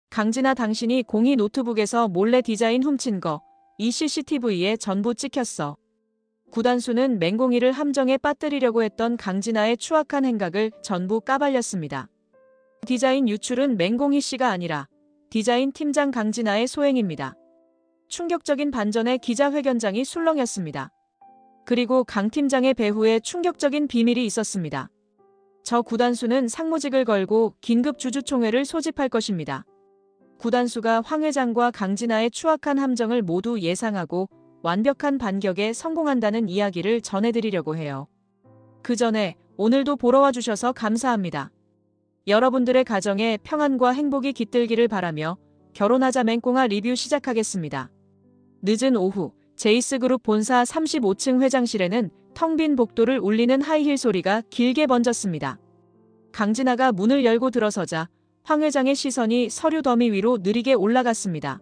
강진아, 당신이 공이 노트북에서 몰래 디자인 훔친 거, 이 CCTV에 전부 찍혔어. 구단수는 맹공이를 함정에 빠뜨리려고 했던 강진아의 추악한 행각을 전부 까발렸습니다. 디자인 유출은 맹공이 씨가 아니라 디자인 팀장 강진아의 소행입니다. 충격적인 반전에 기자회견장이 술렁였습니다. 그리고 강 팀장의 배후에 충격적인 비밀이 있었습니다. 저 구단수는 상무직을 걸고 긴급 주주총회를 소집할 것입니다. 구단수가 황 회장과 강진아의 추악한 함정을 모두 예상하고 완벽한 반격에 성공한다는 이야기를 전해드리려고 해요. 그 전에 오늘도 보러 와주셔서 감사합니다. 여러분들의 가정에 평안과 행복이 깃들기를 바라며 결혼하자 맹꽁아 리뷰 시작하겠습니다. 늦은 오후 제이스그룹 본사 35층 회장실에는 텅 빈 복도를 울리는 하이힐 소리가 길게 번졌습니다. 강진아가 문을 열고 들어서자 황 회장의 시선이 서류 더미 위로 느리게 올라갔습니다.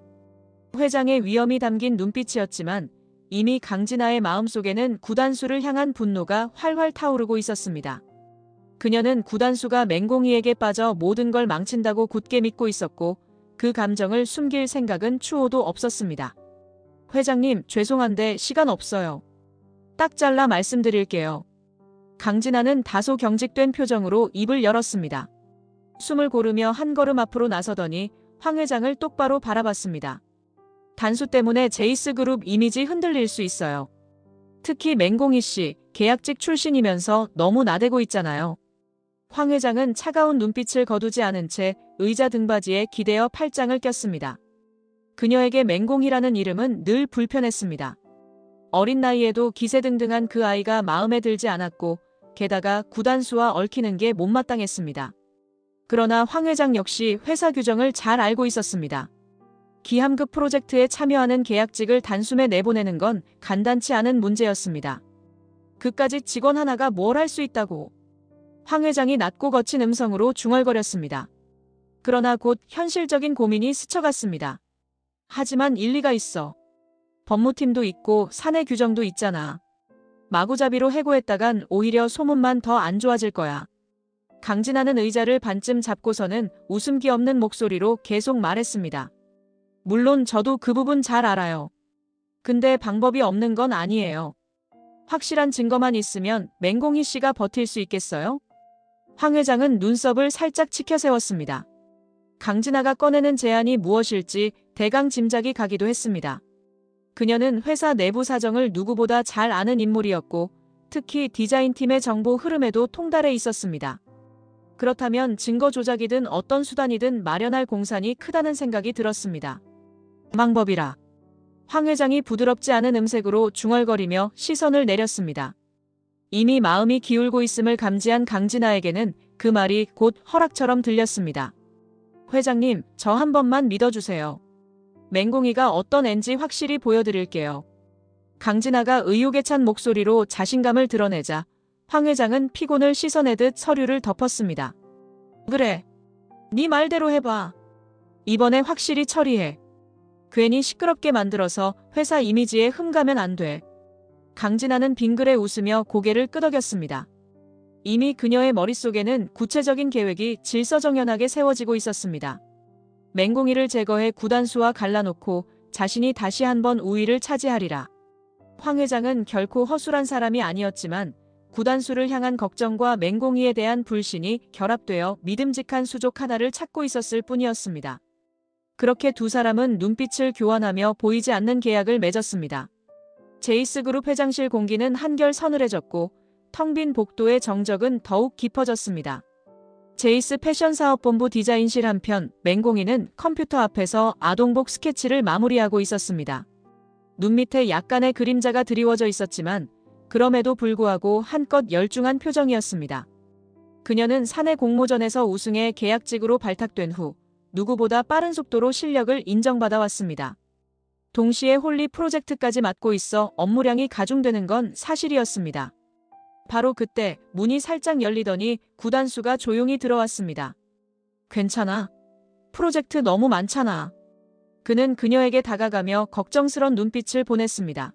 회장의 위험이 담긴 눈빛이었지만 이미 강진아의 마음속에는 구단수를 향한 분노가 활활 타오르고 있었습니다. 그녀는 구단수가 맹공이에게 빠져 모든 걸 망친다고 굳게 믿고 있었고 그 감정을 숨길 생각은 추호도 없었습니다. 회장님, 죄송한데 시간 없어요. 딱 잘라 말씀드릴게요. 강진아는 다소 경직된 표정으로 입을 열었습니다. 숨을 고르며 한 걸음 앞으로 나서더니 황 회장을 똑바로 바라봤습니다. 단수 때문에 제이스그룹 이미지 흔들릴 수 있어요. 특히 맹공이 씨, 계약직 출신이면서 너무 나대고 있잖아요. 황 회장은 차가운 눈빛을 거두지 않은 채 의자 등받이에 기대어 팔짱을 꼈습니다. 그녀에게 맹공이라는 이름은 늘 불편했습니다. 어린 나이에도 기세등등한 그 아이가 마음에 들지 않았고 게다가 구단수와 얽히는 게 못마땅했습니다. 그러나 황 회장 역시 회사 규정을 잘 알고 있었습니다. 기함급 프로젝트에 참여하는 계약직을 단숨에 내보내는 건 간단치 않은 문제였습니다. 그까짓 직원 하나가 뭘 할 수 있다고. 황 회장이 낮고 거친 음성으로 중얼거렸습니다. 그러나 곧 현실적인 고민이 스쳐갔습니다. 하지만 일리가 있어. 법무팀도 있고 사내 규정도 있잖아. 마구잡이로 해고했다간 오히려 소문만 더 안 좋아질 거야. 강진아는 의자를 반쯤 잡고서는 웃음기 없는 목소리로 계속 말했습니다. 물론 저도 그 부분 잘 알아요. 근데 방법이 없는 건 아니에요. 확실한 증거만 있으면 맹공이 씨가 버틸 수 있겠어요? 황 회장은 눈썹을 살짝 치켜세웠습니다. 강진아가 꺼내는 제안이 무엇일지 대강 짐작이 가기도 했습니다. 그녀는 회사 내부 사정을 누구보다 잘 아는 인물이었고 특히 디자인팀의 정보 흐름에도 통달해 있었습니다. 그렇다면 증거 조작이든 어떤 수단이든 마련할 공산이 크다는 생각이 들었습니다. 방법이라. 황 회장이 부드럽지 않은 음색으로 중얼거리며 시선을 내렸습니다. 이미 마음이 기울고 있음을 감지한 강진아에게는 그 말이 곧 허락처럼 들렸습니다. 회장님, 저 한 번만 믿어주세요. 맹공이가 어떤 앤지 확실히 보여드릴게요. 강진아가 의욕에 찬 목소리로 자신감을 드러내자 황 회장은 피곤을 씻어내듯 서류를 덮었습니다. 그래. 네 말대로 해봐. 이번에 확실히 처리해. 괜히 시끄럽게 만들어서 회사 이미지에 흠가면 안 돼. 강진아는 빙그레 웃으며 고개를 끄덕였습니다. 이미 그녀의 머릿속에는 구체적인 계획이 질서정연하게 세워지고 있었습니다. 맹공이를 제거해 구단수와 갈라놓고 자신이 다시 한번 우위를 차지하리라. 황 회장은 결코 허술한 사람이 아니었지만 구단수를 향한 걱정과 맹공이에 대한 불신이 결합되어 믿음직한 수족 하나를 찾고 있었을 뿐이었습니다. 그렇게 두 사람은 눈빛을 교환하며 보이지 않는 계약을 맺었습니다. 제이스그룹 회장실 공기는 한결 서늘해졌고 텅 빈 복도의 정적은 더욱 깊어졌습니다. 제이스 패션사업본부 디자인실 한편 맹공이는 컴퓨터 앞에서 아동복 스케치를 마무리하고 있었습니다. 눈 밑에 약간의 그림자가 드리워져 있었지만 그럼에도 불구하고 한껏 열중한 표정이었습니다. 그녀는 사내 공모전에서 우승해 계약직으로 발탁된 후 누구보다 빠른 속도로 실력을 인정받아 왔습니다. 동시에 홀리 프로젝트까지 맡고 있어 업무량이 가중되는 건 사실이었습니다. 바로 그때 문이 살짝 열리더니 구단수가 조용히 들어왔습니다. 괜찮아? 프로젝트 너무 많잖아. 그는 그녀에게 다가가며 걱정스런 눈빛을 보냈습니다.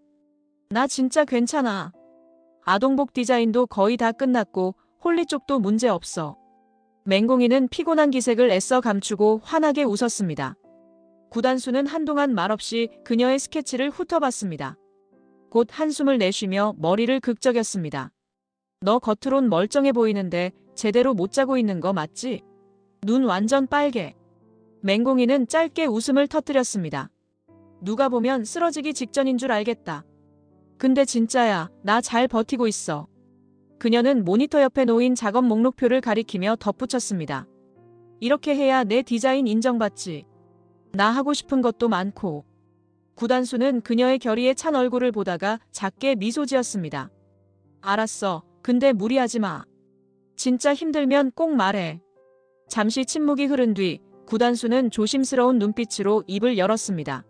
나 진짜 괜찮아. 아동복 디자인도 거의 다 끝났고 홀리 쪽도 문제 없어. 맹공이는 피곤한 기색을 애써 감추고 환하게 웃었습니다. 구단수는 한동안 말없이 그녀의 스케치를 훑어봤습니다. 곧 한숨을 내쉬며 머리를 극적였습니다. 너 겉으론 멀쩡해 보이는데 제대로 못 자고 있는 거 맞지? 눈 완전 빨개. 맹공이는 짧게 웃음을 터뜨렸습니다. 누가 보면 쓰러지기 직전인 줄 알겠다. 근데 진짜야, 나 잘 버티고 있어. 그녀는 모니터 옆에 놓인 작업 목록표를 가리키며 덧붙였습니다. 이렇게 해야 내 디자인 인정받지. 나 하고 싶은 것도 많고. 구단수는 그녀의 결의에 찬 얼굴을 보다가 작게 미소 지었습니다. 알았어. 근데 무리하지 마. 진짜 힘들면 꼭 말해. 잠시 침묵이 흐른 뒤 구단수는 조심스러운 눈빛으로 입을 열었습니다.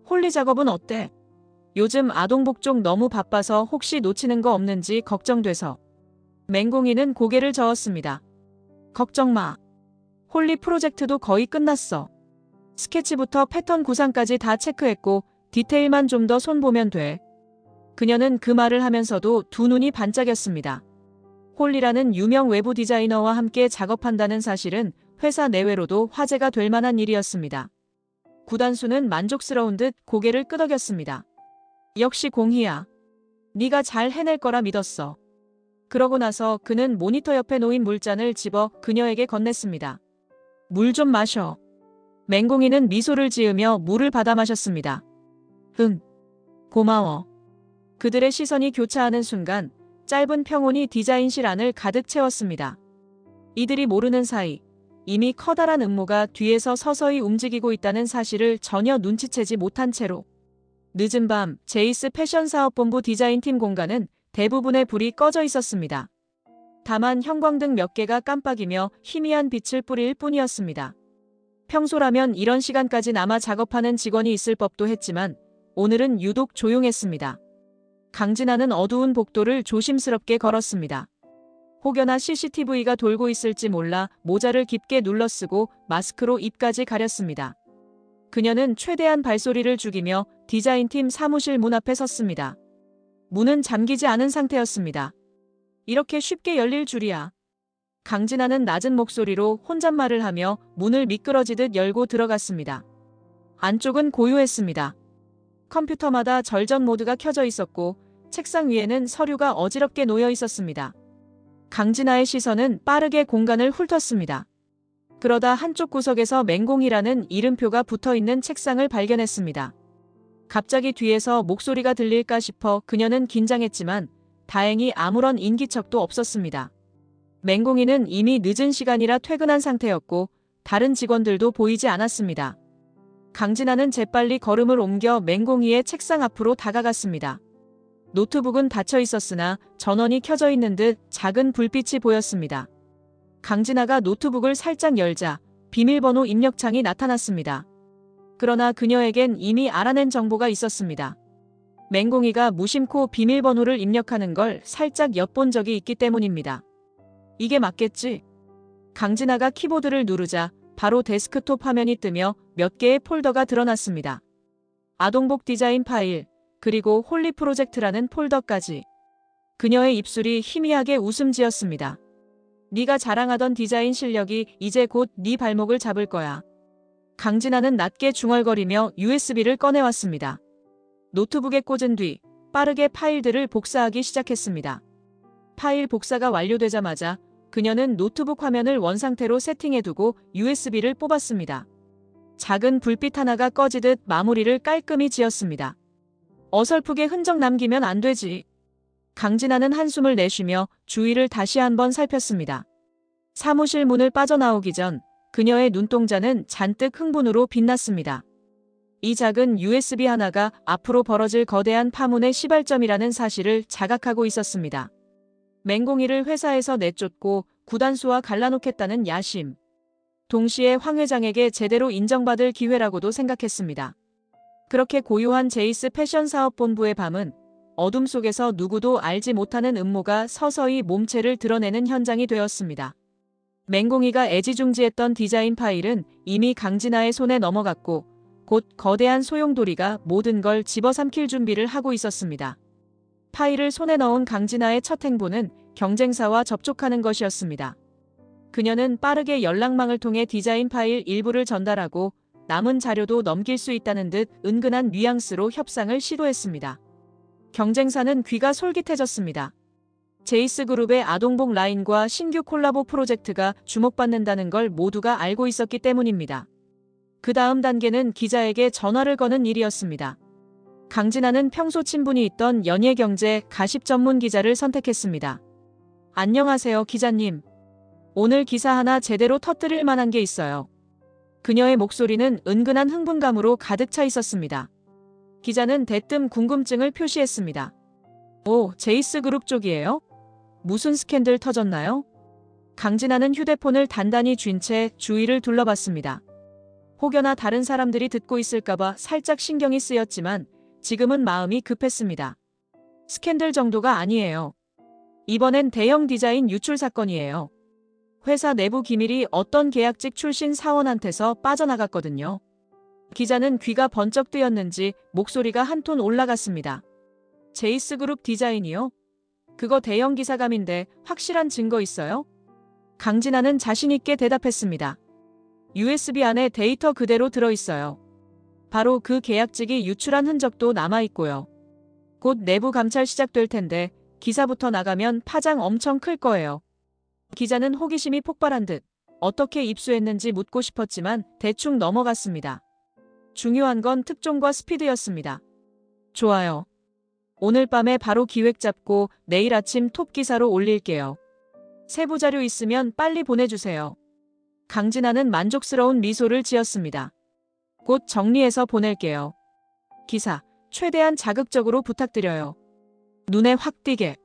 홀리 작업은 어때? 요즘 아동복 쪽 너무 바빠서 혹시 놓치는 거 없는지 걱정돼서. 맹공이는 고개를 저었습니다. 걱정 마. 홀리 프로젝트도 거의 끝났어. 스케치부터 패턴 구상까지 다 체크했고 디테일만 좀 더 손보면 돼. 그녀는 그 말을 하면서도 두 눈이 반짝였습니다. 홀리라는 유명 외부 디자이너와 함께 작업한다는 사실은 회사 내외로도 화제가 될 만한 일이었습니다. 구단수는 만족스러운 듯 고개를 끄덕였습니다. 역시 공희야. 네가 잘 해낼 거라 믿었어. 그러고 나서 그는 모니터 옆에 놓인 물잔을 집어 그녀에게 건넸습니다. 물 좀 마셔. 맹공이는 미소를 지으며 물을 받아 마셨습니다. 응. 고마워. 그들의 시선이 교차하는 순간 짧은 평온이 디자인실 안을 가득 채웠습니다. 이들이 모르는 사이 이미 커다란 음모가 뒤에서 서서히 움직이고 있다는 사실을 전혀 눈치채지 못한 채로 늦은 밤 제이스 패션 사업본부 디자인팀 공간은 대부분의 불이 꺼져 있었습니다. 다만 형광등 몇 개가 깜빡이며 희미한 빛을 뿌릴 뿐이었습니다. 평소라면 이런 시간까지 남아 작업하는 직원이 있을 법도 했지만 오늘은 유독 조용했습니다. 강진아는 어두운 복도를 조심스럽게 걸었습니다. 혹여나 CCTV가 돌고 있을지 몰라 모자를 깊게 눌러쓰고 마스크로 입까지 가렸습니다. 그녀는 최대한 발소리를 죽이며 디자인팀 사무실 문 앞에 섰습니다. 문은 잠기지 않은 상태였습니다. 이렇게 쉽게 열릴 줄이야. 강진아는 낮은 목소리로 혼잣말을 하며 문을 미끄러지듯 열고 들어갔습니다. 안쪽은 고요했습니다. 컴퓨터마다 절전 모드가 켜져 있었고 책상 위에는 서류가 어지럽게 놓여 있었습니다. 강진아의 시선은 빠르게 공간을 훑었습니다. 그러다 한쪽 구석에서 맹공이라는 이름표가 붙어있는 책상을 발견했습니다. 갑자기 뒤에서 목소리가 들릴까 싶어 그녀는 긴장했지만 다행히 아무런 인기척도 없었습니다. 맹공이는 이미 늦은 시간이라 퇴근한 상태였고 다른 직원들도 보이지 않았습니다. 강진아는 재빨리 걸음을 옮겨 맹공이의 책상 앞으로 다가갔습니다. 노트북은 닫혀 있었으나 전원이 켜져 있는 듯 작은 불빛이 보였습니다. 강진아가 노트북을 살짝 열자 비밀번호 입력창이 나타났습니다. 그러나 그녀에겐 이미 알아낸 정보가 있었습니다. 맹공이가 무심코 비밀번호를 입력하는 걸 살짝 엿본 적이 있기 때문입니다. 이게 맞겠지? 강진아가 키보드를 누르자 바로 데스크톱 화면이 뜨며 몇 개의 폴더가 드러났습니다. 아동복 디자인 파일, 그리고 홀리 프로젝트라는 폴더까지. 그녀의 입술이 희미하게 웃음 지었습니다. 네가 자랑하던 디자인 실력이 이제 곧 네 발목을 잡을 거야. 강진아는 낮게 중얼거리며 USB를 꺼내왔습니다. 노트북에 꽂은 뒤 빠르게 파일들을 복사하기 시작했습니다. 파일 복사가 완료되자마자 그녀는 노트북 화면을 원상태로 세팅해두고 USB를 뽑았습니다. 작은 불빛 하나가 꺼지듯 마무리를 깔끔히 지었습니다. 어설프게 흔적 남기면 안 되지. 강진아는 한숨을 내쉬며 주위를 다시 한번 살폈습니다. 사무실 문을 빠져나오기 전 그녀의 눈동자는 잔뜩 흥분으로 빛났습니다. 이 작은 USB 하나가 앞으로 벌어질 거대한 파문의 시발점이라는 사실을 자각하고 있었습니다. 맹공이를 회사에서 내쫓고 구단수와 갈라놓겠다는 야심. 동시에 황 회장에게 제대로 인정받을 기회라고도 생각했습니다. 그렇게 고요한 제이스 패션 사업본부의 밤은 어둠 속에서 누구도 알지 못하는 음모가 서서히 몸체를 드러내는 현장이 되었습니다. 맹공이가 애지중지했던 디자인 파일은 이미 강진아의 손에 넘어갔고 곧 거대한 소용돌이가 모든 걸 집어삼킬 준비를 하고 있었습니다. 파일을 손에 넣은 강진아의 첫 행보는 경쟁사와 접촉하는 것이었습니다. 그녀는 빠르게 연락망을 통해 디자인 파일 일부를 전달하고 남은 자료도 넘길 수 있다는 듯 은근한 뉘앙스로 협상을 시도했습니다. 경쟁사는 귀가 솔깃해졌습니다. 제이스그룹의 아동복 라인과 신규 콜라보 프로젝트가 주목받는다는 걸 모두가 알고 있었기 때문입니다. 그 다음 단계는 기자에게 전화를 거는 일이었습니다. 강진아는 평소 친분이 있던 연예경제 가십 전문 기자를 선택했습니다. 안녕하세요, 기자님. 오늘 기사 하나 제대로 터뜨릴 만한 게 있어요. 그녀의 목소리는 은근한 흥분감으로 가득 차 있었습니다. 기자는 대뜸 궁금증을 표시했습니다. 오, 제이스그룹 쪽이에요? 무슨 스캔들 터졌나요? 강진아는 휴대폰을 단단히 쥔 채 주위를 둘러봤습니다. 혹여나 다른 사람들이 듣고 있을까봐 살짝 신경이 쓰였지만 지금은 마음이 급했습니다. 스캔들 정도가 아니에요. 이번엔 대형 디자인 유출 사건이에요. 회사 내부 기밀이 어떤 계약직 출신 사원한테서 빠져나갔거든요. 기자는 귀가 번쩍 뜨였는지 목소리가 한 톤 올라갔습니다. 제이스그룹 디자인이요? 그거 대형 기사감인데 확실한 증거 있어요? 강진아는 자신있게 대답했습니다. USB 안에 데이터 그대로 들어있어요. 바로 그 계약직이 유출한 흔적도 남아있고요. 곧 내부 감찰 시작될 텐데 기사부터 나가면 파장 엄청 클 거예요. 기자는 호기심이 폭발한 듯 어떻게 입수했는지 묻고 싶었지만 대충 넘어갔습니다. 중요한 건 특종과 스피드였습니다. 좋아요. 오늘 밤에 바로 기획 잡고 내일 아침 톱 기사로 올릴게요. 세부 자료 있으면 빨리 보내주세요. 강진아는 만족스러운 미소를 지었습니다. 곧 정리해서 보낼게요. 기사, 최대한 자극적으로 부탁드려요. 눈에 확 띄게.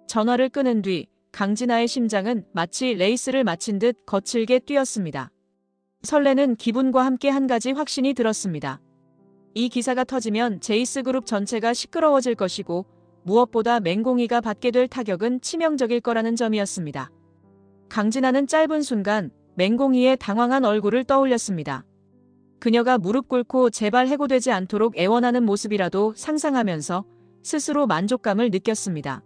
전화를 끊은 뒤 강진아의 심장은 마치 레이스를 마친 듯 거칠게 뛰었습니다. 설레는 기분과 함께 한 가지 확신이 들었습니다. 이 기사가 터지면 제이스그룹 전체가 시끄러워질 것이고 무엇보다 맹공이가 받게 될 타격은 치명적일 거라는 점이었습니다. 강진아는 짧은 순간 맹공이의 당황한 얼굴을 떠올렸습니다. 그녀가 무릎 꿇고 제발 해고되지 않도록 애원하는 모습이라도 상상하면서 스스로 만족감을 느꼈습니다.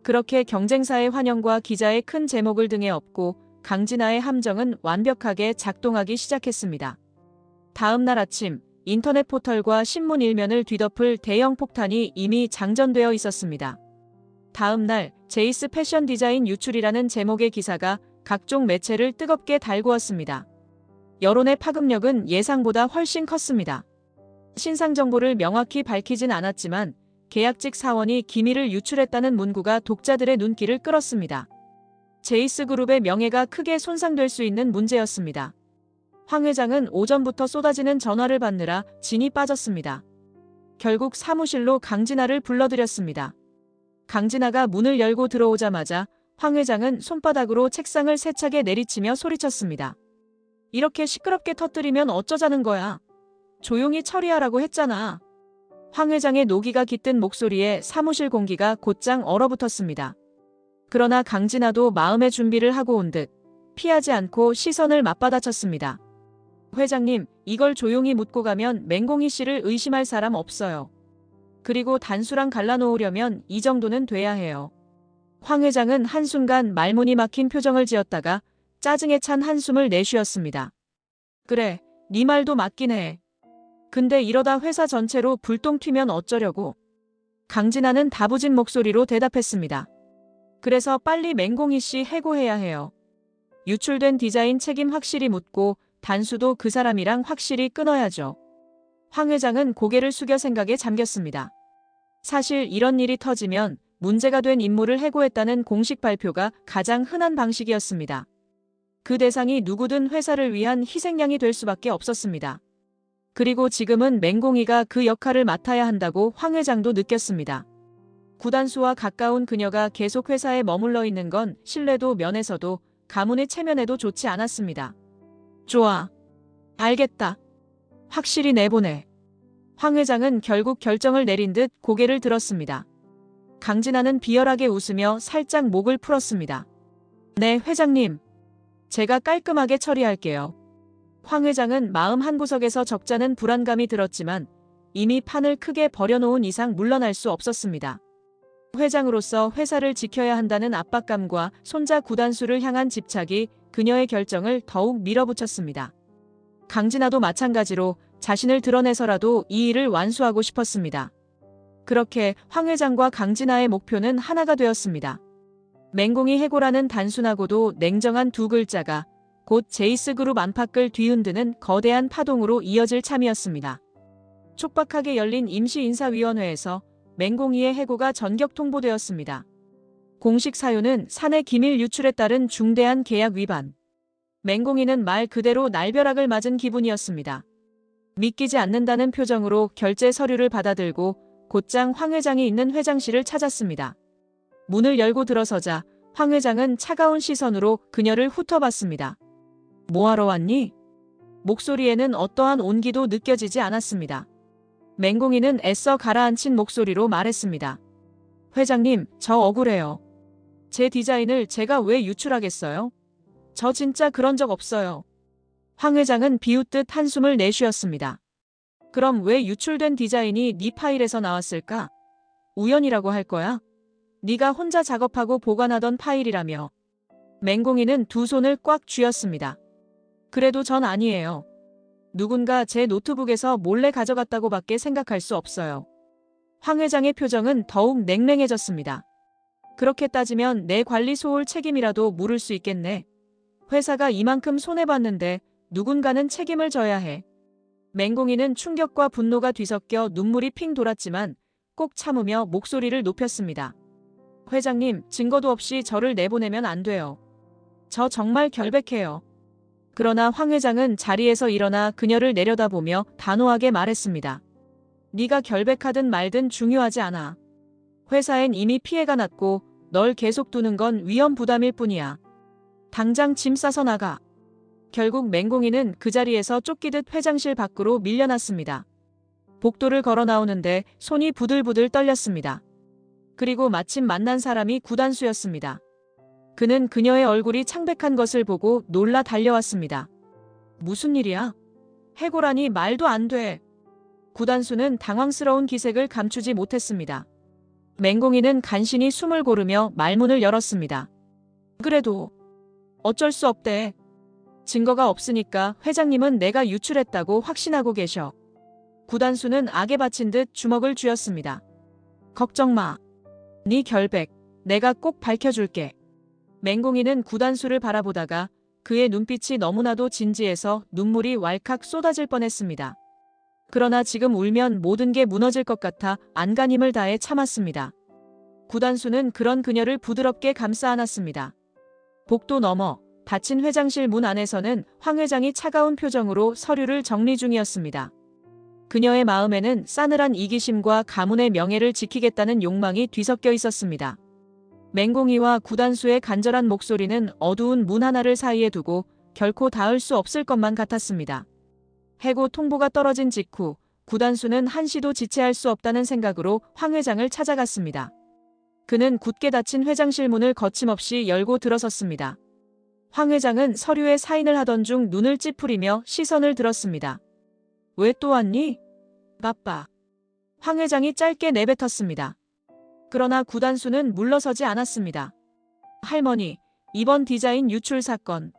그렇게 경쟁사의 환영과 기자의 큰 제목을 등에 업고 강진아의 함정은 완벽하게 작동하기 시작했습니다. 다음 날 아침 인터넷 포털과 신문 일면을 뒤덮을 대형 폭탄이 이미 장전되어 있었습니다. 다음 날 제이스 패션 디자인 유출이라는 제목의 기사가 각종 매체를 뜨겁게 달구었습니다. 여론의 파급력은 예상보다 훨씬 컸습니다. 신상 정보를 명확히 밝히진 않았지만 계약직 사원이 기밀을 유출했다는 문구가 독자들의 눈길을 끌었습니다. 제이스그룹의 명예가 크게 손상될 수 있는 문제였습니다. 황 회장은 오전부터 쏟아지는 전화를 받느라 진이 빠졌습니다. 결국 사무실로 강진아를 불러들였습니다. 강진아가 문을 열고 들어오자마자 황 회장은 손바닥으로 책상을 세차게 내리치며 소리쳤습니다. 이렇게 시끄럽게 터뜨리면 어쩌자는 거야. 조용히 처리하라고 했잖아. 황 회장의 노기가 깃든 목소리에 사무실 공기가 곧장 얼어붙었습니다. 그러나 강진아도 마음의 준비를 하고 온 듯 피하지 않고 시선을 맞받아쳤습니다. 회장님, 이걸 조용히 묻고 가면 맹공이 씨를 의심할 사람 없어요. 그리고 단수랑 갈라놓으려면 이 정도는 돼야 해요. 황 회장은 한순간 말문이 막힌 표정을 지었다가 짜증에 찬 한숨을 내쉬었습니다. 그래, 네 말도 맞긴 해. 근데 이러다 회사 전체로 불똥 튀면 어쩌려고. 강진아는 다부진 목소리로 대답했습니다. 그래서 빨리 맹공이 씨 해고해야 해요. 유출된 디자인 책임 확실히 묻고 단수도 그 사람이랑 확실히 끊어야죠. 황 회장은 고개를 숙여 생각에 잠겼습니다. 사실 이런 일이 터지면 문제가 된 인물을 해고했다는 공식 발표가 가장 흔한 방식이었습니다. 그 대상이 누구든 회사를 위한 희생양이 될 수밖에 없었습니다. 그리고 지금은 맹공이가 그 역할을 맡아야 한다고 황 회장도 느꼈습니다. 구단수와 가까운 그녀가 계속 회사에 머물러 있는 건 신뢰도 면에서도 가문의 체면에도 좋지 않았습니다. 좋아. 알겠다. 확실히 내보내. 황 회장은 결국 결정을 내린 듯 고개를 들었습니다. 강진아는 비열하게 웃으며 살짝 목을 풀었습니다. 네, 회장님. 제가 깔끔하게 처리할게요. 황 회장은 마음 한구석에서 적잖은 불안감이 들었지만 이미 판을 크게 벌여놓은 이상 물러날 수 없었습니다. 회장으로서 회사를 지켜야 한다는 압박감과 손자 구단수를 향한 집착이 그녀의 결정을 더욱 밀어붙였습니다. 강진아도 마찬가지로 자신을 드러내서라도 이 일을 완수하고 싶었습니다. 그렇게 황 회장과 강진아의 목표는 하나가 되었습니다. 맹공이 해고라는 단순하고도 냉정한 두 글자가 곧 제이스그룹 안팎을 뒤흔드는 거대한 파동으로 이어질 참이었습니다. 촉박하게 열린 임시인사위원회에서 맹공이의 해고가 전격 통보되었습니다. 공식 사유는 사내 기밀 유출에 따른 중대한 계약 위반. 맹공이는 말 그대로 날벼락을 맞은 기분이었습니다. 믿기지 않는다는 표정으로 결제 서류를 받아들고 곧장 황 회장이 있는 회장실을 찾았습니다. 문을 열고 들어서자 황 회장은 차가운 시선으로 그녀를 훑어봤습니다. 뭐하러 왔니? 목소리에는 어떠한 온기도 느껴지지 않았습니다. 맹공이는 애써 가라앉힌 목소리로 말했습니다. 회장님, 저 억울해요. 제 디자인을 제가 왜 유출하겠어요? 저 진짜 그런 적 없어요. 황 회장은 비웃듯 한숨을 내쉬었습니다. 그럼 왜 유출된 디자인이 네 파일에서 나왔을까? 우연이라고 할 거야? 네가 혼자 작업하고 보관하던 파일이라며. 맹공이는 두 손을 꽉 쥐었습니다. 그래도 전 아니에요. 누군가 제 노트북에서 몰래 가져갔다고 밖에 생각할 수 없어요. 황 회장의 표정은 더욱 냉랭해졌습니다. 그렇게 따지면 내 관리 소홀 책임이라도 물을 수 있겠네. 회사가 이만큼 손해봤는데 누군가는 책임을 져야 해. 맹공이는 충격과 분노가 뒤섞여 눈물이 핑 돌았지만 꼭 참으며 목소리를 높였습니다. 회장님, 증거도 없이 저를 내보내면 안 돼요. 저 정말 결백해요. 그러나 황 회장은 자리에서 일어나 그녀를 내려다보며 단호하게 말했습니다. 네가 결백하든 말든 중요하지 않아. 회사엔 이미 피해가 났고 널 계속 두는 건 위험 부담일 뿐이야. 당장 짐 싸서 나가. 결국 맹공이는 그 자리에서 쫓기듯 회장실 밖으로 밀려났습니다. 복도를 걸어 나오는데 손이 부들부들 떨렸습니다. 그리고 마침 만난 사람이 구단수였습니다. 그는 그녀의 얼굴이 창백한 것을 보고 놀라 달려왔습니다. 무슨 일이야? 해고라니 말도 안 돼. 구단수는 당황스러운 기색을 감추지 못했습니다. 맹공이는 간신히 숨을 고르며 말문을 열었습니다. 그래도 어쩔 수 없대. 증거가 없으니까 회장님은 내가 유출했다고 확신하고 계셔. 구단수는 악에 바친 듯 주먹을 쥐었습니다. 걱정 마. 네 결백 내가 꼭 밝혀줄게. 맹공이는 구단수를 바라보다가 그의 눈빛이 너무나도 진지해서 눈물이 왈칵 쏟아질 뻔했습니다. 그러나 지금 울면 모든 게 무너질 것 같아 안간힘을 다해 참았습니다. 구단수는 그런 그녀를 부드럽게 감싸 안았습니다. 복도 너머 닫힌 회장실 문 안에서는 황 회장이 차가운 표정으로 서류를 정리 중이었습니다. 그녀의 마음에는 싸늘한 이기심과 가문의 명예를 지키겠다는 욕망이 뒤섞여 있었습니다. 맹공이와 구단수의 간절한 목소리는 어두운 문 하나를 사이에 두고 결코 닿을 수 없을 것만 같았습니다. 해고 통보가 떨어진 직후 구단수는 한시도 지체할 수 없다는 생각으로 황 회장을 찾아갔습니다. 그는 굳게 닫힌 회장실 문을 거침없이 열고 들어섰습니다. 황 회장은 서류에 사인을 하던 중 눈을 찌푸리며 시선을 들었습니다. 왜 또 왔니? 바빠. 황 회장이 짧게 내뱉었습니다. 그러나 구단수는 물러서지 않았습니다. 할머니, 이번 디자인 유출 사건.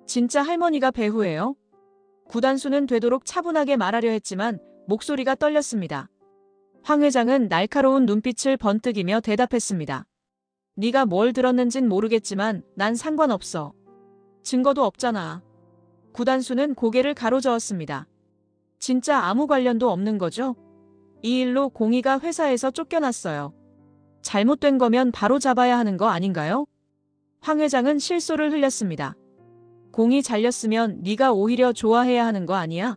진짜 할머니가 배후예요? 구단수는 되도록 차분하게 말하려 했지만 목소리가 떨렸습니다. 황 회장은 날카로운 눈빛을 번뜩이며 대답했습니다. 네가 뭘 들었는진 모르겠지만 난 상관없어. 증거도 없잖아. 구단수는 고개를 가로저었습니다. 진짜 아무 관련도 없는 거죠? 이 일로 공희가 회사에서 쫓겨났어요. 잘못된 거면 바로 잡아야 하는 거 아닌가요? 황 회장은 실소를 흘렸습니다. 공희 잘렸으면 네가 오히려 좋아해야 하는 거 아니야?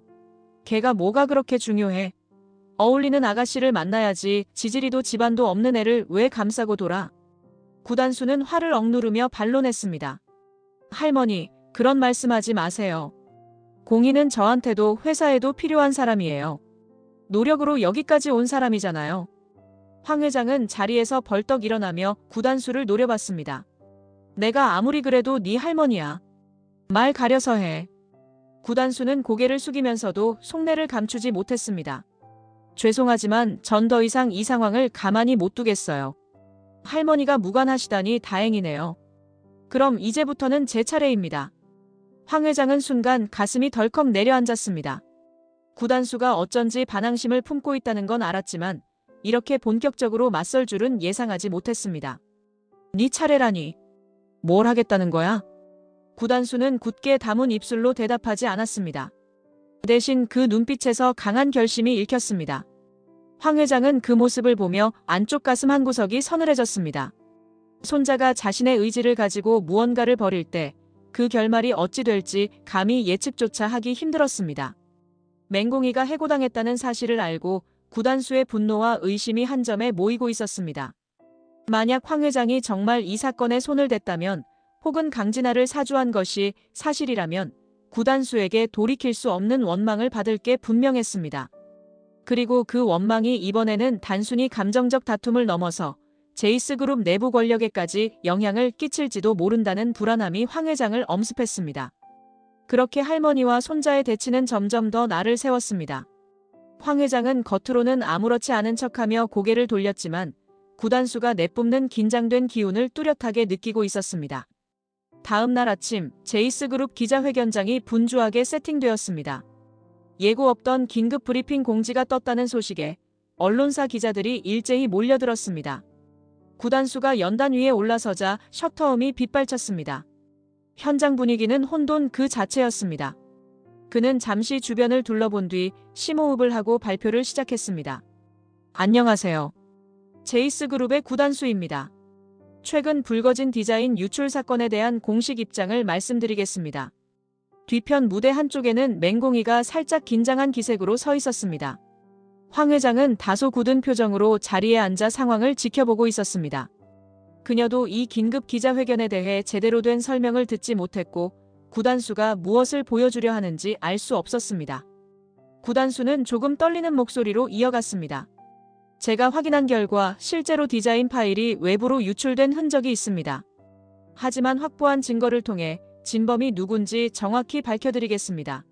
걔가 뭐가 그렇게 중요해? 어울리는 아가씨를 만나야지 지지리도 집안도 없는 애를 왜 감싸고 돌아? 구단수는 화를 억누르며 반론했습니다. 할머니, 그런 말씀하지 마세요. 공희는 저한테도 회사에도 필요한 사람이에요. 노력으로 여기까지 온 사람이잖아요. 황 회장은 자리에서 벌떡 일어나며 구단수를 노려봤습니다. 내가 아무리 그래도 네 할머니야. 말 가려서 해. 구단수는 고개를 숙이면서도 속내를 감추지 못했습니다. 죄송하지만 전 더 이상 이 상황을 가만히 못 두겠어요. 할머니가 무관하시다니 다행이네요. 그럼 이제부터는 제 차례입니다. 황 회장은 순간 가슴이 덜컥 내려앉았습니다. 구단수가 어쩐지 반항심을 품고 있다는 건 알았지만 이렇게 본격적으로 맞설 줄은 예상하지 못했습니다. 네 차례라니. 뭘 하겠다는 거야? 구단수는 굳게 다문 입술로 대답하지 않았습니다. 대신 그 눈빛에서 강한 결심이 읽혔습니다. 황 회장은 그 모습을 보며 안쪽 가슴 한 구석이 서늘해졌습니다. 손자가 자신의 의지를 가지고 무언가를 벌일 때 그 결말이 어찌 될지 감히 예측조차 하기 힘들었습니다. 맹공이가 해고당했다는 사실을 알고 구단수의 분노와 의심이 한 점에 모이고 있었습니다. 만약 황 회장이 정말 이 사건에 손을 댔다면 혹은 강진아를 사주한 것이 사실이라면 구단수에게 돌이킬 수 없는 원망을 받을 게 분명했습니다. 그리고 그 원망이 이번에는 단순히 감정적 다툼을 넘어서 제이스그룹 내부 권력에까지 영향을 끼칠지도 모른다는 불안함이 황 회장을 엄습했습니다. 그렇게 할머니와 손자의 대치는 점점 더 날을 세웠습니다. 황 회장은 겉으로는 아무렇지 않은 척하며 고개를 돌렸지만 구단수가 내뿜는 긴장된 기운을 뚜렷하게 느끼고 있었습니다. 다음 날 아침 제이스그룹 기자회견장이 분주하게 세팅되었습니다. 예고 없던 긴급 브리핑 공지가 떴다는 소식에 언론사 기자들이 일제히 몰려들었습니다. 구단수가 연단 위에 올라서자 셔터음이 빗발쳤습니다. 현장 분위기는 혼돈 그 자체였습니다. 그는 잠시 주변을 둘러본 뒤 심호흡을 하고 발표를 시작했습니다. 안녕하세요. 제이스그룹의 구단수입니다. 최근 불거진 디자인 유출 사건에 대한 공식 입장을 말씀드리겠습니다. 뒤편 무대 한쪽에는 맹공이가 살짝 긴장한 기색으로 서 있었습니다. 황 회장은 다소 굳은 표정으로 자리에 앉아 상황을 지켜보고 있었습니다. 그녀도 이 긴급 기자회견에 대해 제대로 된 설명을 듣지 못했고 구단수가 무엇을 보여주려 하는지 알 수 없었습니다. 구단수는 조금 떨리는 목소리로 이어갔습니다. 제가 확인한 결과 실제로 디자인 파일이 외부로 유출된 흔적이 있습니다. 하지만 확보한 증거를 통해 진범이 누군지 정확히 밝혀드리겠습니다.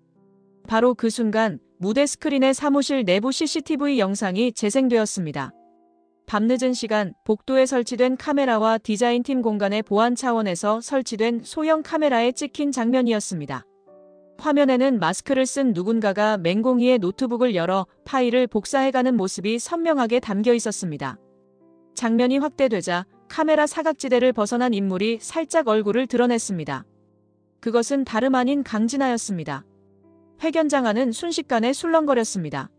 바로 그 순간 무대 스크린의 사무실 내부 CCTV 영상이 재생되었습니다. 밤늦은 시간 복도에 설치된 카메라와 디자인팀 공간의 보안 차원에서 설치된 소형 카메라에 찍힌 장면이었습니다. 화면에는 마스크를 쓴 누군가가 맹공이의 노트북을 열어 파일을 복사해가는 모습이 선명하게 담겨 있었습니다. 장면이 확대되자 카메라 사각지대를 벗어난 인물이 살짝 얼굴을 드러냈습니다. 그것은 다름 아닌 강진아였습니다. 회견장 안은 순식간에 술렁거렸습니다.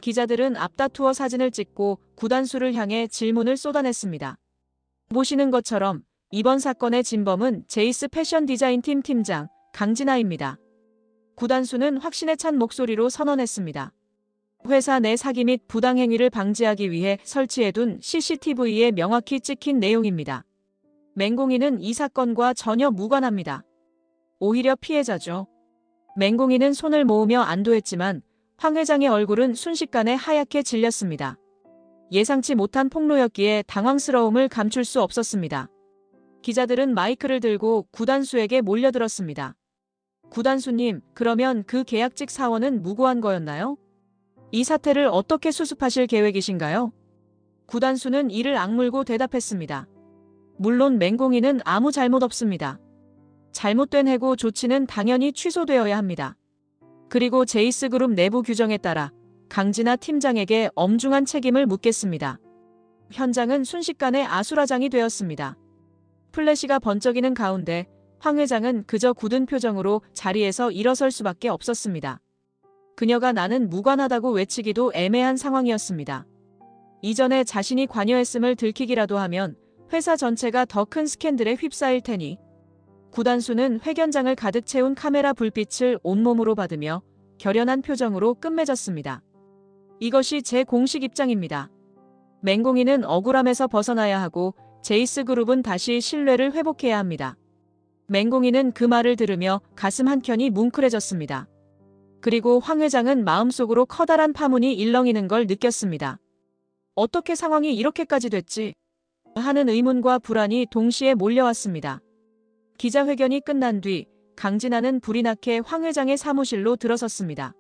기자들은 앞다투어 사진을 찍고 구단수를 향해 질문을 쏟아냈습니다. 보시는 것처럼 이번 사건의 진범은 제이스 패션 디자인팀 팀장 강진아입니다. 구단수는 확신에 찬 목소리로 선언했습니다. 회사 내 사기 및 부당행위를 방지하기 위해 설치해둔 CCTV에 명확히 찍힌 내용입니다. 맹공이는 이 사건과 전혀 무관합니다. 오히려 피해자죠. 맹공이는 손을 모으며 안도했지만 황 회장의 얼굴은 순식간에 하얗게 질렸습니다. 예상치 못한 폭로였기에 당황스러움을 감출 수 없었습니다. 기자들은 마이크를 들고 구단수에게 몰려들었습니다. 구단수님, 그러면 그 계약직 사원은 무고한 거였나요? 이 사태를 어떻게 수습하실 계획이신가요? 구단수는 이를 악물고 대답했습니다. 물론 맹공이는 아무 잘못 없습니다. 잘못된 해고 조치는 당연히 취소되어야 합니다. 그리고 제이스그룹 내부 규정에 따라 강진아 팀장에게 엄중한 책임을 묻겠습니다. 현장은 순식간에 아수라장이 되었습니다. 플래시가 번쩍이는 가운데 황 회장은 그저 굳은 표정으로 자리에서 일어설 수밖에 없었습니다. 그녀가 나는 무관하다고 외치기도 애매한 상황이었습니다. 이전에 자신이 관여했음을 들키기라도 하면 회사 전체가 더 큰 스캔들에 휩싸일 테니. 구단수는 회견장을 가득 채운 카메라 불빛을 온몸으로 받으며 결연한 표정으로 끝맺었습니다. 이것이 제 공식 입장입니다. 맹공이는 억울함에서 벗어나야 하고 제이스그룹은 다시 신뢰를 회복해야 합니다. 맹공이는 그 말을 들으며 가슴 한켠이 뭉클해졌습니다. 그리고 황 회장은 마음속으로 커다란 파문이 일렁이는 걸 느꼈습니다. 어떻게 상황이 이렇게까지 됐지? 하는 의문과 불안이 동시에 몰려왔습니다. 기자회견이 끝난 뒤 강진아는 불이 나게 황 회장의 사무실로 들어섰습니다.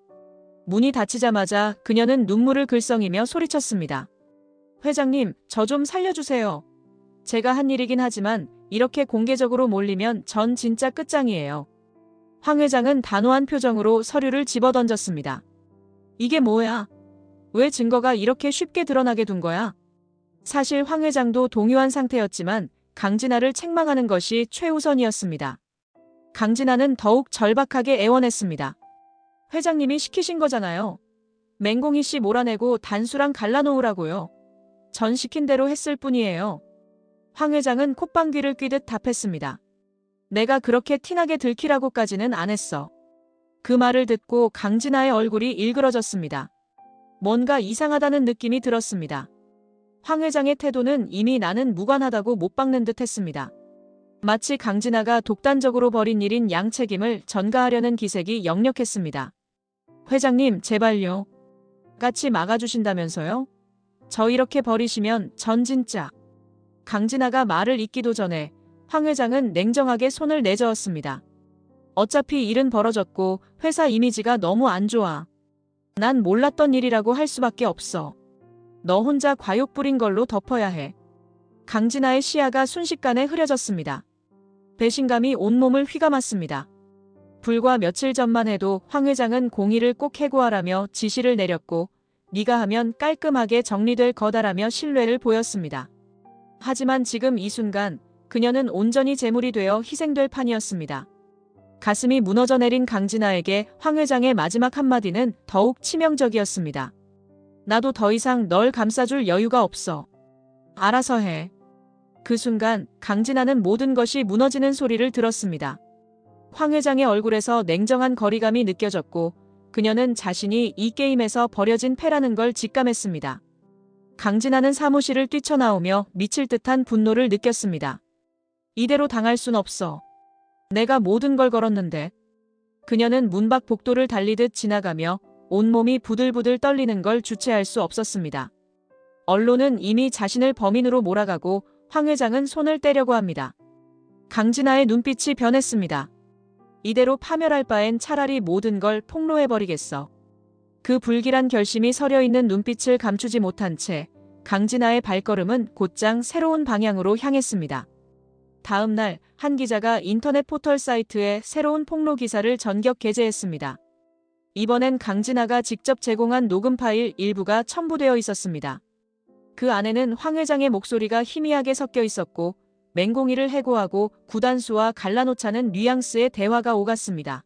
문이 닫히자마자 그녀는 눈물을 글썽이며 소리쳤습니다. 회장님, 저 좀 살려주세요. 제가 한 일이긴 하지만 이렇게 공개적으로 몰리면 전 진짜 끝장이에요. 황 회장은 단호한 표정으로 서류를 집어던졌습니다. 이게 뭐야? 왜 증거가 이렇게 쉽게 드러나게 둔 거야? 사실 황 회장도 동요한 상태였지만 강진아를 책망하는 것이 최우선이었습니다. 강진아는 더욱 절박하게 애원했습니다. 회장님이 시키신 거잖아요. 맹공희 씨 몰아내고 단수랑 갈라놓으라고요. 전 시킨 대로 했을 뿐이에요. 황 회장은 콧방귀를 뀌듯 답했습니다. 내가 그렇게 티나게 들키라고까지는 안 했어. 그 말을 듣고 강진아의 얼굴이 일그러졌습니다. 뭔가 이상하다는 느낌이 들었습니다. 황 회장의 태도는 이미 나는 무관하다고 못 박는 듯 했습니다. 마치 강진아가 독단적으로 벌인 일인 양책임을 전가하려는 기색이 역력했습니다. 회장님, 제발요. 같이 막아주신다면서요? 저 이렇게 버리시면 전 진짜. 강진아가 말을 잇기도 전에 황 회장은 냉정하게 손을 내저었습니다. 어차피 일은 벌어졌고 회사 이미지가 너무 안 좋아. 난 몰랐던 일이라고 할 수밖에 없어. 너 혼자 과욕 부린 걸로 덮어야 해. 강진아의 시야가 순식간에 흐려졌습니다. 배신감이 온몸을 휘감았습니다. 불과 며칠 전만 해도 황 회장은 공의를 꼭 해고하라며 지시를 내렸고 네가 하면 깔끔하게 정리될 거다라며 신뢰를 보였습니다. 하지만 지금 이 순간 그녀는 온전히 제물이 되어 희생될 판이었습니다. 가슴이 무너져 내린 강진아에게 황 회장의 마지막 한마디는 더욱 치명적이었습니다. 나도 더 이상 널 감싸줄 여유가 없어. 알아서 해. 그 순간 강진아는 모든 것이 무너지는 소리를 들었습니다. 황 회장의 얼굴에서 냉정한 거리감이 느껴졌고 그녀는 자신이 이 게임에서 버려진 패라는 걸 직감했습니다. 강진아는 사무실을 뛰쳐나오며 미칠 듯한 분노를 느꼈습니다. 이대로 당할 순 없어. 내가 모든 걸 걸었는데. 그녀는 문 밖 복도를 달리듯 지나가며 온몸이 부들부들 떨리는 걸 주체할 수 없었습니다. 언론은 이미 자신을 범인으로 몰아가고 황 회장은 손을 떼려고 합니다. 강진아의 눈빛이 변했습니다. 이대로 파멸할 바엔 차라리 모든 걸 폭로해버리겠어. 그 불길한 결심이 서려있는 눈빛을 감추지 못한 채 강진아의 발걸음은 곧장 새로운 방향으로 향했습니다. 다음 날 한 기자가 인터넷 포털 사이트에 새로운 폭로 기사를 전격 게재했습니다. 이번엔 강진아가 직접 제공한 녹음 파일 일부가 첨부되어 있었습니다. 그 안에는 황 회장의 목소리가 희미하게 섞여 있었고 맹공희를 해고하고 구단수와 갈라놓자는 뉘앙스의 대화가 오갔습니다.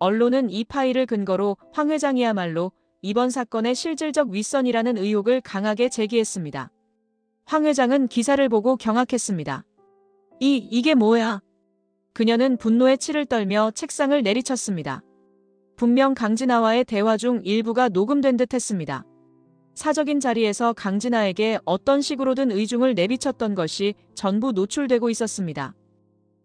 언론은 이 파일을 근거로 황 회장이야말로 이번 사건의 실질적 윗선이라는 의혹을 강하게 제기했습니다. 황 회장은 기사를 보고 경악했습니다. 이게 뭐야? 그녀는 분노에 치를 떨며 책상을 내리쳤습니다. 분명 강진아와의 대화 중 일부가 녹음된 듯 했습니다. 사적인 자리에서 강진아에게 어떤 식으로든 의중을 내비쳤던 것이 전부 노출되고 있었습니다.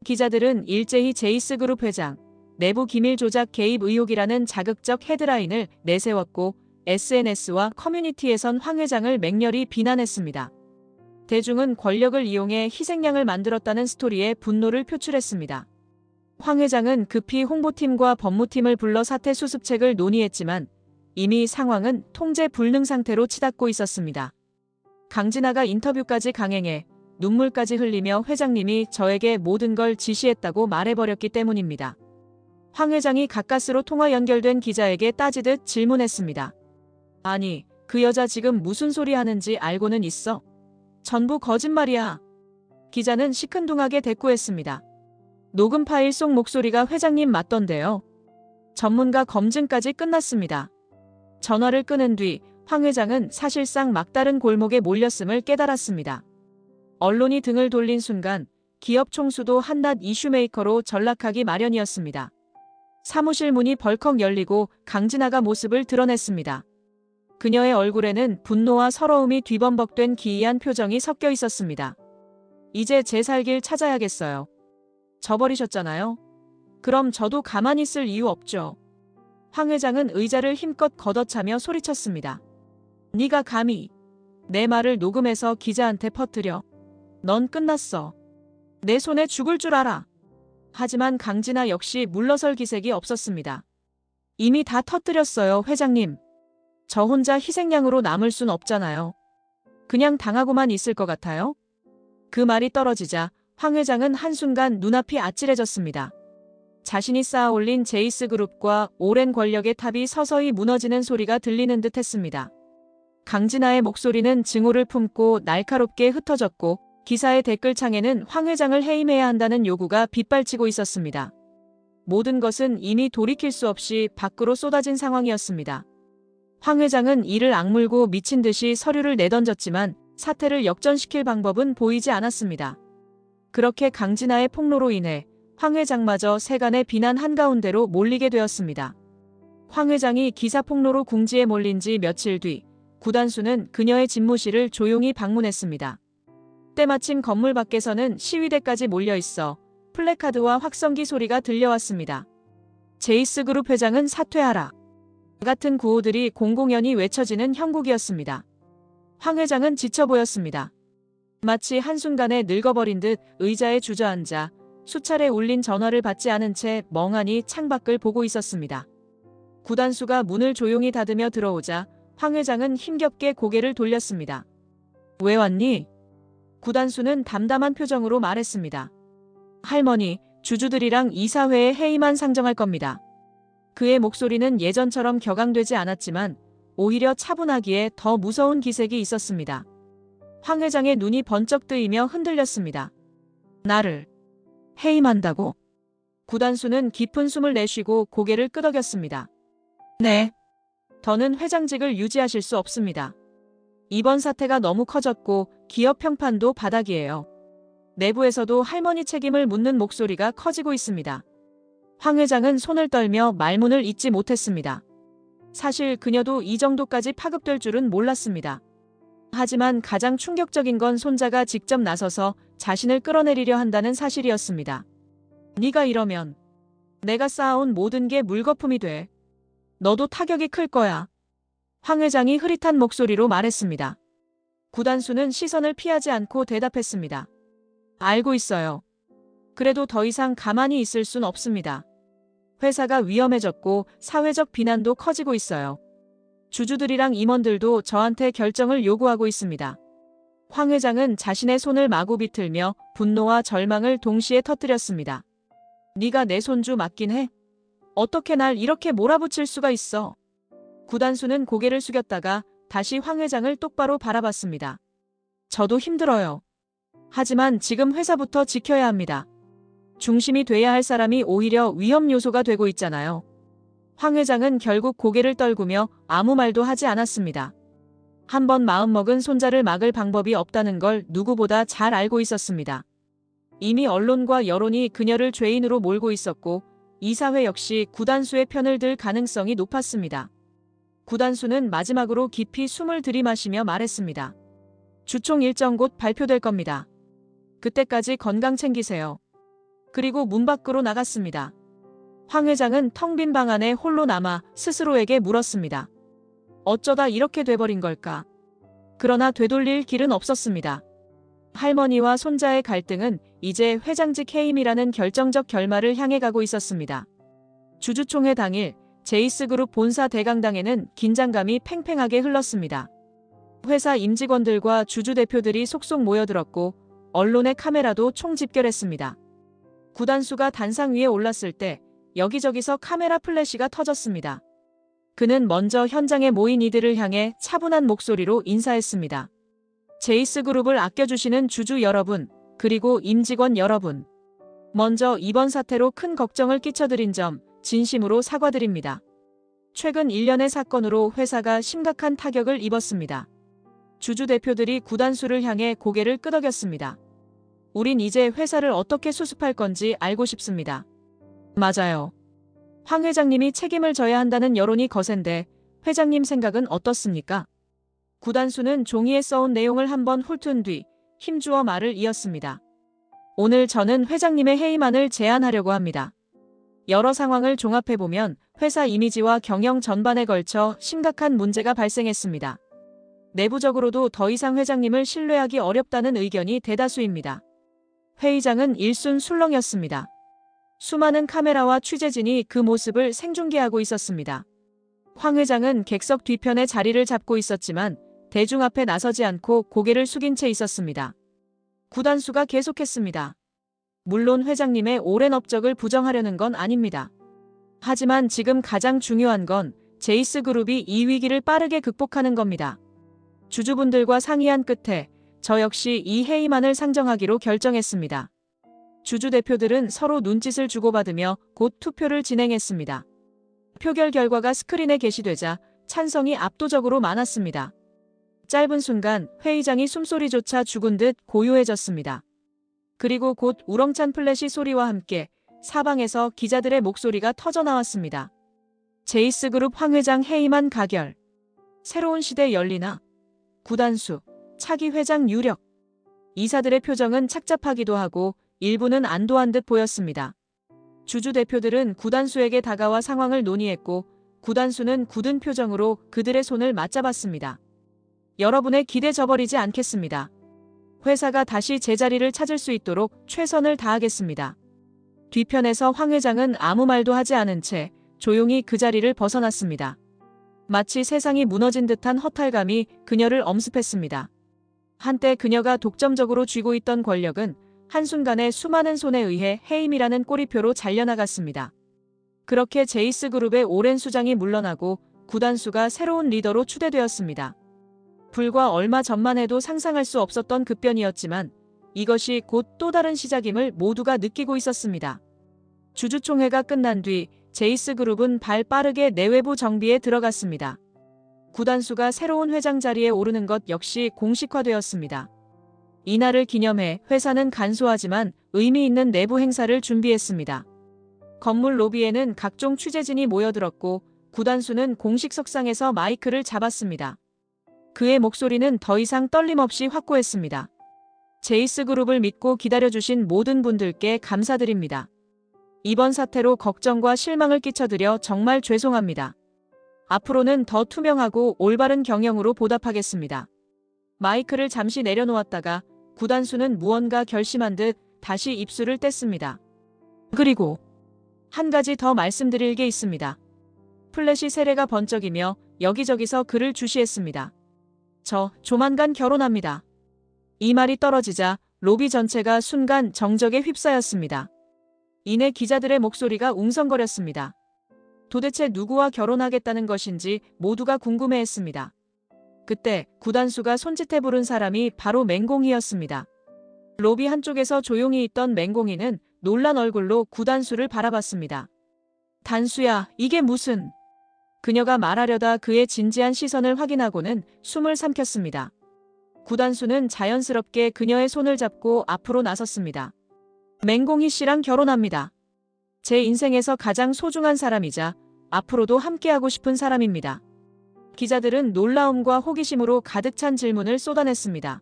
기자들은 일제히 제이스그룹 회장, 내부 기밀 조작 개입 의혹이라는 자극적 헤드라인을 내세웠고 SNS와 커뮤니티에선 황 회장을 맹렬히 비난했습니다. 대중은 권력을 이용해 희생양을 만들었다는 스토리에 분노를 표출했습니다. 황 회장은 급히 홍보팀과 법무팀을 불러 사태 수습책을 논의했지만 이미 상황은 통제 불능 상태로 치닫고 있었습니다. 강진아가 인터뷰까지 강행해 눈물까지 흘리며 회장님이 저에게 모든 걸 지시했다고 말해버렸기 때문입니다. 황 회장이 가까스로 통화 연결된 기자에게 따지듯 질문했습니다. 아니, 그 여자 지금 무슨 소리 하는지 알고는 있어? 전부 거짓말이야. 기자는 시큰둥하게 대꾸했습니다. 녹음 파일 속 목소리가 회장님 맞던데요. 전문가 검증까지 끝났습니다. 전화를 끊은 뒤 황 회장은 사실상 막다른 골목에 몰렸음을 깨달았습니다. 언론이 등을 돌린 순간 기업 총수도 한낱 이슈메이커로 전락하기 마련이었습니다. 사무실 문이 벌컥 열리고 강진아가 모습을 드러냈습니다. 그녀의 얼굴에는 분노와 서러움이 뒤범벅된 기이한 표정이 섞여 있었습니다. 이제 제 살 길 찾아야겠어요. 저버리셨잖아요. 그럼 저도 가만히 있을 이유 없죠. 황 회장은 의자를 힘껏 걷어차며 소리쳤습니다. 네가 감히 내 말을 녹음해서 기자한테 퍼뜨려. 넌 끝났어. 내 손에 죽을 줄 알아. 하지만 강진아 역시 물러설 기색이 없었습니다. 이미 다 터뜨렸어요, 회장님. 저 혼자 희생양으로 남을 순 없잖아요. 그냥 당하고만 있을 것 같아요? 그 말이 떨어지자 황 회장은 한순간 눈앞이 아찔해졌습니다. 자신이 쌓아올린 제이스그룹과 오랜 권력의 탑이 서서히 무너지는 소리가 들리는 듯 했습니다. 강진아의 목소리는 증오를 품고 날카롭게 흩어졌고 기사의 댓글창에는 황 회장을 해임해야 한다는 요구가 빗발치고 있었습니다. 모든 것은 이미 돌이킬 수 없이 밖으로 쏟아진 상황이었습니다. 황 회장은 이를 악물고 미친 듯이 서류를 내던졌지만 사태를 역전시킬 방법은 보이지 않았습니다. 그렇게 강진아의 폭로로 인해 황 회장마저 세간의 비난 한가운데로 몰리게 되었습니다. 황 회장이 기사 폭로로 궁지에 몰린 지 며칠 뒤 구단수는 그녀의 집무실을 조용히 방문했습니다. 때마침 건물 밖에서는 시위대까지 몰려있어 플래카드와 확성기 소리가 들려왔습니다. 제이스그룹 회장은 사퇴하라. 같은 구호들이 공공연히 외쳐지는 형국이었습니다. 황 회장은 지쳐 보였습니다. 마치 한순간에 늙어버린 듯 의자에 주저앉아 수차례 울린 전화를 받지 않은 채 멍하니 창밖을 보고 있었습니다. 구단수가 문을 조용히 닫으며 들어오자 황 회장은 힘겹게 고개를 돌렸습니다. 왜 왔니? 구단수는 담담한 표정으로 말했습니다. 할머니, 주주들이랑 이사회에 회의만 상정할 겁니다. 그의 목소리는 예전처럼 격앙되지 않았지만 오히려 차분하기에 더 무서운 기색이 있었습니다. 황 회장의 눈이 번쩍 뜨이며 흔들렸습니다. 나를 해임한다고? 구단수는 깊은 숨을 내쉬고 고개를 끄덕였습니다. 네. 더는 회장직을 유지하실 수 없습니다. 이번 사태가 너무 커졌고 기업 평판도 바닥이에요. 내부에서도 할머니 책임을 묻는 목소리가 커지고 있습니다. 황 회장은 손을 떨며 말문을 잇지 못했습니다. 사실 그녀도 이 정도까지 파급될 줄은 몰랐습니다. 하지만 가장 충격적인 건 손자가 직접 나서서 자신을 끌어내리려 한다는 사실이었습니다. 네가 이러면 내가 쌓아온 모든 게 물거품이 돼. 너도 타격이 클 거야. 황 회장이 흐릿한 목소리로 말했습니다. 구단수는 시선을 피하지 않고 대답했습니다. 알고 있어요. 그래도 더 이상 가만히 있을 순 없습니다. 회사가 위험해졌고 사회적 비난도 커지고 있어요. 주주들이랑 임원들도 저한테 결정을 요구하고 있습니다. 황 회장은 자신의 손을 마구 비틀며 분노와 절망을 동시에 터뜨렸습니다. 네가 내 손주 맞긴 해? 어떻게 날 이렇게 몰아붙일 수가 있어? 구단수는 고개를 숙였다가 다시 황 회장을 똑바로 바라봤습니다. 저도 힘들어요. 하지만 지금 회사부터 지켜야 합니다. 중심이 돼야 할 사람이 오히려 위험 요소가 되고 있잖아요. 황 회장은 결국 고개를 떨구며 아무 말도 하지 않았습니다. 한번 마음먹은 손자를 막을 방법이 없다는 걸 누구보다 잘 알고 있었습니다. 이미 언론과 여론이 그녀를 죄인으로 몰고 있었고 이사회 역시 구단수의 편을 들 가능성이 높았습니다. 구단수는 마지막으로 깊이 숨을 들이마시며 말했습니다. 주총 일정 곧 발표될 겁니다. 그때까지 건강 챙기세요. 그리고 문 밖으로 나갔습니다. 황 회장은 텅 빈 방 안에 홀로 남아 스스로에게 물었습니다. 어쩌다 이렇게 돼버린 걸까? 그러나 되돌릴 길은 없었습니다. 할머니와 손자의 갈등은 이제 회장직 해임이라는 결정적 결말을 향해 가고 있었습니다. 주주총회 당일 제이스그룹 본사 대강당에는 긴장감이 팽팽하게 흘렀습니다. 회사 임직원들과 주주 대표들이 속속 모여들었고 언론의 카메라도 총집결했습니다. 구단수가 단상 위에 올랐을 때 여기저기서 카메라 플래시가 터졌습니다. 그는 먼저 현장에 모인 이들을 향해 차분한 목소리로 인사했습니다. 제이스그룹을 아껴주시는 주주 여러분, 그리고 임직원 여러분. 먼저 이번 사태로 큰 걱정을 끼쳐드린 점 진심으로 사과드립니다. 최근 1년의 사건으로 회사가 심각한 타격을 입었습니다. 주주 대표들이 구단수를 향해 고개를 끄덕였습니다. 우린 이제 회사를 어떻게 수습할 건지 알고 싶습니다. 맞아요. 황 회장님이 책임을 져야 한다는 여론이 거센데 회장님 생각은 어떻습니까? 구단수는 종이에 써온 내용을 한번 훑은 뒤 힘주어 말을 이었습니다. 오늘 저는 회장님의 해임안을 제안하려고 합니다. 여러 상황을 종합해보면 회사 이미지와 경영 전반에 걸쳐 심각한 문제가 발생했습니다. 내부적으로도 더 이상 회장님을 신뢰하기 어렵다는 의견이 대다수입니다. 회의장은 일순 술렁이었습니다. 수많은 카메라와 취재진이 그 모습을 생중계하고 있었습니다. 황 회장은 객석 뒤편에 자리를 잡고 있었지만 대중 앞에 나서지 않고 고개를 숙인 채 있었습니다. 구단수가 계속했습니다. 물론 회장님의 오랜 업적을 부정하려는 건 아닙니다. 하지만 지금 가장 중요한 건 제이스 그룹이 이 위기를 빠르게 극복하는 겁니다. 주주분들과 상의한 끝에 저 역시 이 해임안을 상정하기로 결정했습니다. 주주 대표들은 서로 눈짓을 주고받으며 곧 투표를 진행했습니다. 표결 결과가 스크린에 게시되자 찬성이 압도적으로 많았습니다. 짧은 순간 회의장이 숨소리조차 죽은 듯 고요해졌습니다. 그리고 곧 우렁찬 플래시 소리와 함께 사방에서 기자들의 목소리가 터져나왔습니다. 제이스 그룹 황 회장 해임안 가결. 새로운 시대 열리나? 구단수, 차기 회장 유력. 이사들의 표정은 착잡하기도 하고 일부는 안도한 듯 보였습니다. 주주 대표들은 구단수에게 다가와 상황을 논의했고 구단수는 굳은 표정으로 그들의 손을 맞잡았습니다. 여러분의 기대 저버리지 않겠습니다. 회사가 다시 제자리를 찾을 수 있도록 최선을 다하겠습니다. 뒤편에서 황 회장은 아무 말도 하지 않은 채 조용히 그 자리를 벗어났습니다. 마치 세상이 무너진 듯한 허탈감이 그녀를 엄습했습니다. 한때 그녀가 독점적으로 쥐고 있던 권력은 한순간에 수많은 손에 의해 해임이라는 꼬리표로 잘려나갔습니다. 그렇게 제이스 그룹의 오랜 수장이 물러나고 구단수가 새로운 리더로 추대되었습니다. 불과 얼마 전만 해도 상상할 수 없었던 급변이었지만 이것이 곧 또 다른 시작임을 모두가 느끼고 있었습니다. 주주총회가 끝난 뒤 제이스 그룹은 발 빠르게 내외부 정비에 들어갔습니다. 구단수가 새로운 회장 자리에 오르는 것 역시 공식화되었습니다. 이날을 기념해 회사는 간소하지만 의미 있는 내부 행사를 준비했습니다. 건물 로비에는 각종 취재진이 모여들었고 구단수는 공식 석상에서 마이크를 잡았습니다. 그의 목소리는 더 이상 떨림 없이 확고했습니다. 제이스 그룹을 믿고 기다려주신 모든 분들께 감사드립니다. 이번 사태로 걱정과 실망을 끼쳐드려 정말 죄송합니다. 앞으로는 더 투명하고 올바른 경영으로 보답하겠습니다. 마이크를 잠시 내려놓았다가 구단수는 무언가 결심한 듯 다시 입술을 뗐습니다. 그리고 한 가지 더 말씀드릴 게 있습니다. 플래시 세례가 번쩍이며 여기저기서 그를 주시했습니다. 저 조만간 결혼합니다. 이 말이 떨어지자 로비 전체가 순간 정적에 휩싸였습니다. 이내 기자들의 목소리가 웅성거렸습니다. 도대체 누구와 결혼하겠다는 것인지 모두가 궁금해했습니다. 그때 구단수가 손짓해 부른 사람이 바로 맹공이었습니다. 로비 한쪽에서 조용히 있던 맹공이는 놀란 얼굴로 구단수를 바라봤습니다. 단수야, 이게 무슨... 그녀가 말하려다 그의 진지한 시선을 확인하고는 숨을 삼켰습니다. 구단수는 자연스럽게 그녀의 손을 잡고 앞으로 나섰습니다. 맹공이 씨랑 결혼합니다. 제 인생에서 가장 소중한 사람이자 앞으로도 함께하고 싶은 사람입니다. 기자들은 놀라움과 호기심으로 가득 찬 질문을 쏟아냈습니다.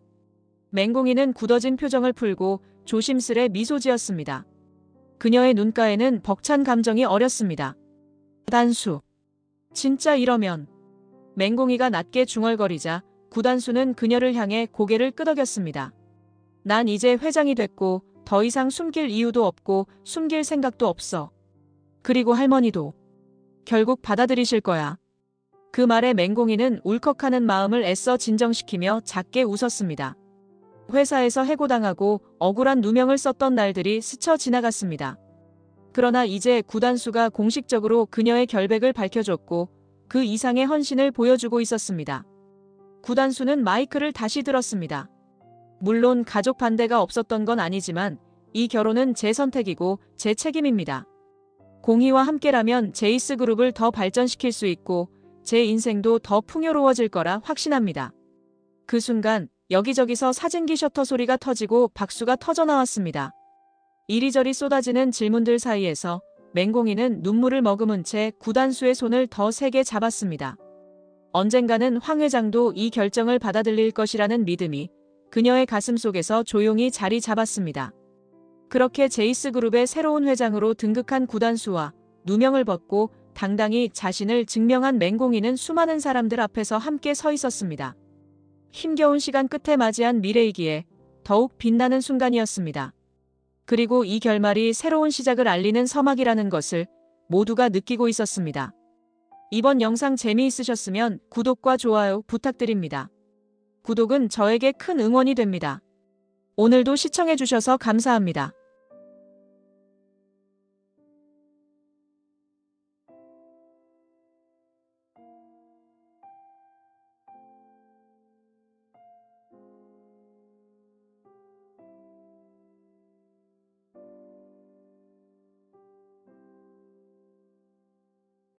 맹공이는 굳어진 표정을 풀고 조심스레 미소 지었습니다. 그녀의 눈가에는 벅찬 감정이 어렸습니다. 단수. 진짜 이러면... 맹공이가 낮게 중얼거리자 구단수는 그녀를 향해 고개를 끄덕였습니다. 난 이제 회장이 됐고 더 이상 숨길 이유도 없고 숨길 생각도 없어. 그리고 할머니도 결국 받아들이실 거야. 그 말에 맹공이는 울컥하는 마음을 애써 진정시키며 작게 웃었습니다. 회사에서 해고당하고 억울한 누명을 썼던 날들이 스쳐 지나갔습니다. 그러나 이제 구단수가 공식적으로 그녀의 결백을 밝혀줬고 그 이상의 헌신을 보여주고 있었습니다. 구단수는 마이크를 다시 들었습니다. 물론 가족 반대가 없었던 건 아니지만 이 결혼은 제 선택이고 제 책임입니다. 공희와 함께라면 제이스 그룹을 더 발전시킬 수 있고 제 인생도 더 풍요로워질 거라 확신합니다. 그 순간 여기저기서 사진기 셔터 소리가 터지고 박수가 터져나왔습니다. 이리저리 쏟아지는 질문들 사이에서 맹공이는 눈물을 머금은 채 구단수의 손을 더 세게 잡았습니다. 언젠가는 황 회장도 이 결정을 받아들일 것이라는 믿음이 그녀의 가슴 속에서 조용히 자리 잡았습니다. 그렇게 제이스 그룹의 새로운 회장으로 등극한 구단수와 누명을 벗고 당당히 자신을 증명한 맹공이는 수많은 사람들 앞에서 함께 서 있었습니다. 힘겨운 시간 끝에 맞이한 미래이기에 더욱 빛나는 순간이었습니다. 그리고 이 결말이 새로운 시작을 알리는 서막이라는 것을 모두가 느끼고 있었습니다. 이번 영상 재미있으셨으면 구독과 좋아요 부탁드립니다. 구독은 저에게 큰 응원이 됩니다. 오늘도 시청해주셔서 감사합니다.